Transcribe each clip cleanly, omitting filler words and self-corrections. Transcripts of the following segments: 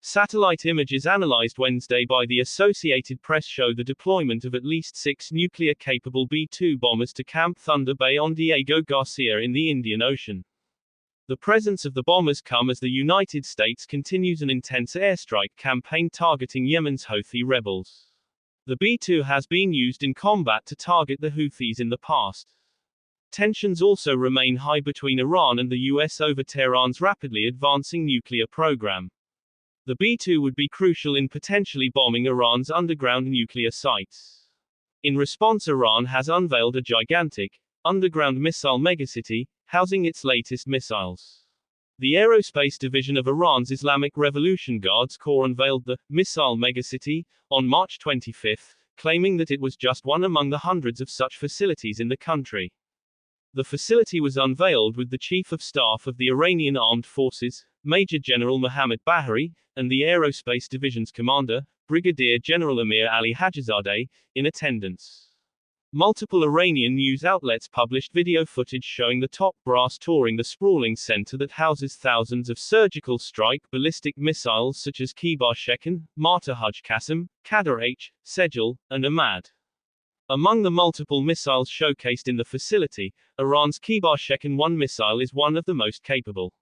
Satellite images analyzed Wednesday by the Associated Press show the deployment of at least 6 nuclear-capable B-2 bombers to Camp Thunder Bay on Diego Garcia in the Indian Ocean. The presence of the bombers come as the United States continues an intense airstrike campaign targeting Yemen's Houthi rebels. The B-2 has been used in combat to target the Houthis in the past. Tensions also remain high between Iran and the US over Tehran's rapidly advancing nuclear program. The B-2 would be crucial in potentially bombing Iran's underground nuclear sites. In response, Iran has unveiled a gigantic, underground missile megacity, housing its latest missiles. The Aerospace Division of Iran's Islamic Revolution Guards Corps unveiled the missile megacity on March 25, claiming that it was just one among the hundreds of such facilities in the country. The facility was unveiled with the Chief of Staff of the Iranian Armed Forces, Major General Mohammad Bahri, and the Aerospace Division's commander, Brigadier General Amir Ali Hajizadeh, in attendance. Multiple Iranian news outlets published video footage showing the top brass touring the sprawling center that houses thousands of surgical strike ballistic missiles such as Kibar-Shekan, Marta-Haj Qasim, Qadr-H, Sejal, and Ahmad. Among the multiple missiles showcased in the facility, Iran's Kibar-Shekan-1 missile is one of the most capable.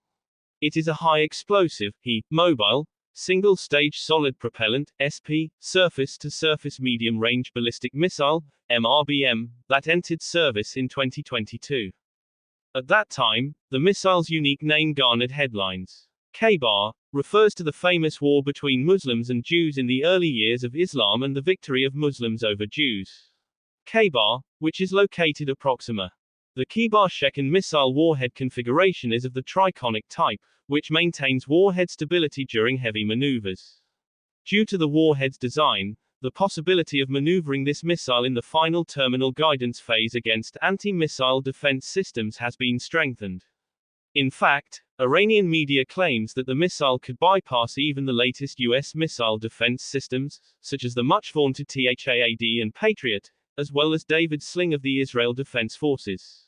It is a high-explosive, mobile, single-stage solid propellant, SP, surface-to-surface medium-range ballistic missile, MRBM, that entered service in 2022. At that time, the missile's unique name garnered headlines. K-bar refers to the famous war between Muslims and Jews in the early years of Islam and the victory of Muslims over Jews. K-bar, which is located approxima. The Kibar-Shekan missile warhead configuration is of the triconic type, which maintains warhead stability during heavy maneuvers. Due to the warhead's design, the possibility of maneuvering this missile in the final terminal guidance phase against anti-missile defense systems has been strengthened. In fact, Iranian media claims that the missile could bypass even the latest US missile defense systems, such as the much-vaunted THAAD and Patriot, as well as David Sling of the Israel Defense Forces.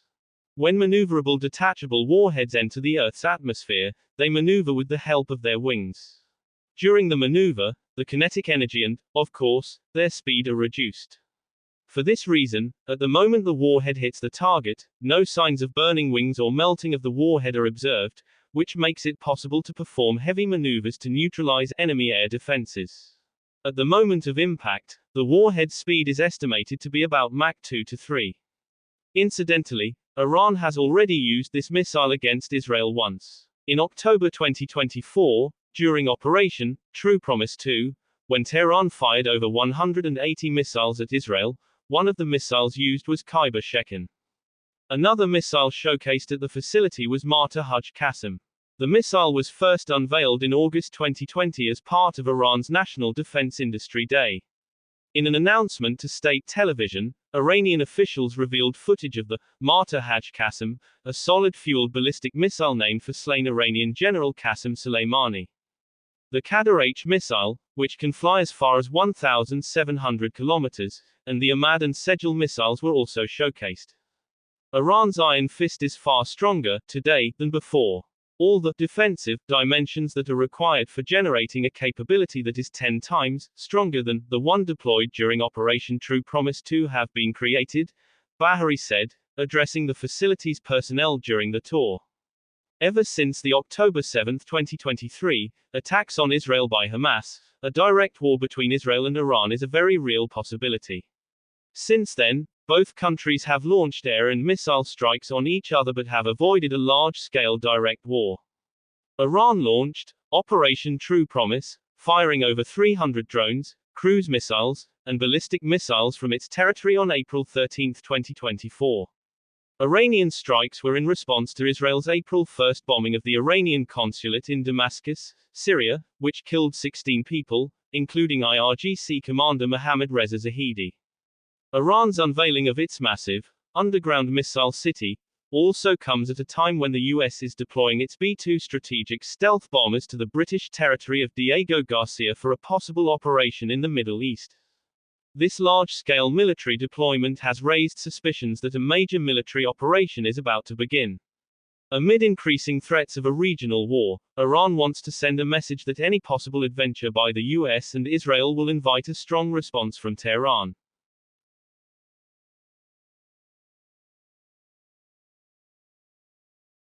When maneuverable detachable warheads enter the Earth's atmosphere, they maneuver with the help of their wings. During the maneuver, the kinetic energy and, of course, their speed are reduced. For this reason, at the moment the warhead hits the target, no signs of burning wings or melting of the warhead are observed, which makes it possible to perform heavy maneuvers to neutralize enemy air defenses. At the moment of impact, the warhead's speed is estimated to be about Mach 2 to 3. Incidentally, Iran has already used this missile against Israel once. In October 2024, during Operation True Promise 2, when Tehran fired over 180 missiles at Israel, one of the missiles used was Kibar-Shekan. Another missile showcased at the facility was Marta-Haj Qasim. The missile was first unveiled in August 2020 as part of Iran's National Defense Industry Day. In an announcement to state television, Iranian officials revealed footage of the Marta-Haj Qasim, a solid-fueled ballistic missile named for slain Iranian General Qasim Soleimani. The Qadr-H missile, which can fly as far as 1,700 kilometers, and the Ahmad and Sejal missiles were also showcased. Iran's iron fist is far stronger, today, than before. All the defensive dimensions that are required for generating a capability that is 10 times stronger than the one deployed during Operation True Promise 2 have been created, Bahri said, addressing the facility's personnel during the tour. Ever since the October 7, 2023, attacks on Israel by Hamas, a direct war between Israel and Iran is a very real possibility. Since then, both countries have launched air and missile strikes on each other but have avoided a large-scale direct war. Iran launched Operation True Promise, firing over 300 drones, cruise missiles, and ballistic missiles from its territory on April 13, 2024. Iranian strikes were in response to Israel's April 1 bombing of the Iranian consulate in Damascus, Syria, which killed 16 people, including IRGC commander Mohammad Reza Zahedi. Iran's unveiling of its massive, underground missile city, also comes at a time when the US is deploying its B-2 strategic stealth bombers to the British territory of Diego Garcia for a possible operation in the Middle East. This large-scale military deployment has raised suspicions that a major military operation is about to begin. Amid increasing threats of a regional war, Iran wants to send a message that any possible adventure by the US and Israel will invite a strong response from Tehran.